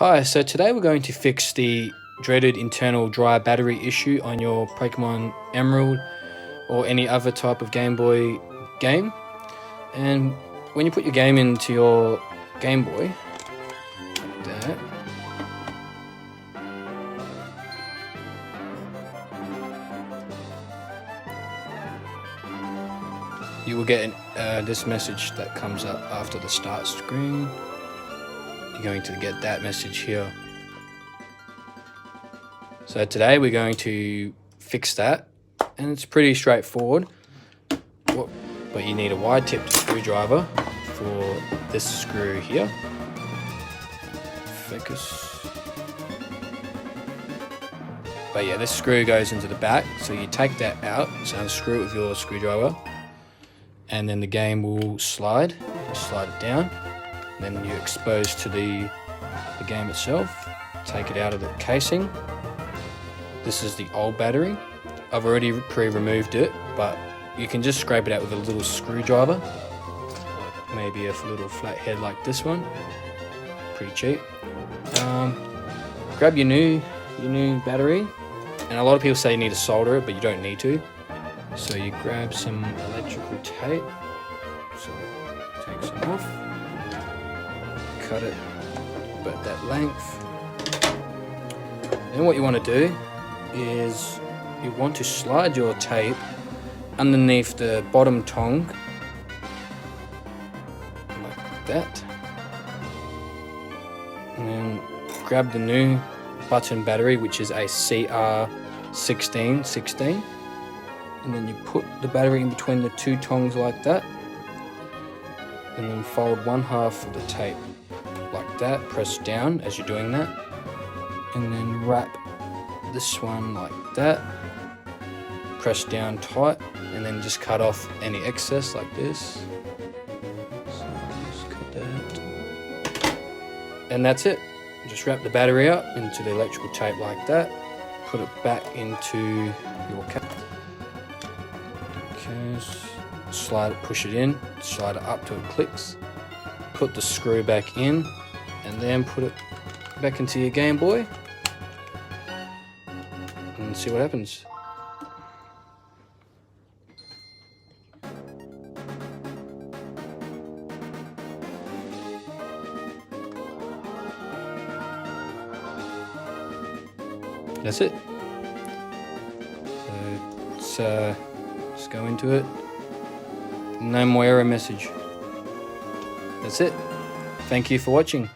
Hi, so today we're going to fix the dreaded internal dry battery issue on your Pokemon Emerald or any other type of Game Boy game. And when you put your game into your Game Boy, like that, you will get this message that comes up after the start screen. You're going to get that message here. So today we're going to fix that, and it's pretty straightforward. But you need a wide-tipped screwdriver for this screw here. Focus. But yeah, this screw goes into the back, so you take that out, so unscrew it with your screwdriver, and then the game will slide. You slide it down, and then you're exposed to the game itself. Take it out of the casing. This is the old battery. I've already pre-removed it, but you can just scrape it out with a little screwdriver, like maybe a little flat head like this one. Pretty cheap. Grab your new battery, and a lot of people say you need to solder it, but you don't need to. So you grab some electrical tape. So take some off, cut it about that length. Then what you want to do is you want to slide your tape underneath the bottom tongue like that, and then grab the new button battery, which is a CR16, and then you put the battery in between the two tongues like that, and then fold one half of the tape like that, press down as you're doing that, and then wrap this one like that, press down tight, and then just cut off any excess like this. So just cut that, and that's it. Just wrap the battery up into the electrical tape like that, put it back into your cap. Okay, slide it, push it in, slide it up till it clicks, put the screw back in, and then put it back into your Game Boy and see what happens. That's it. So let's go into it. No more error message. That's it. Thank you for watching.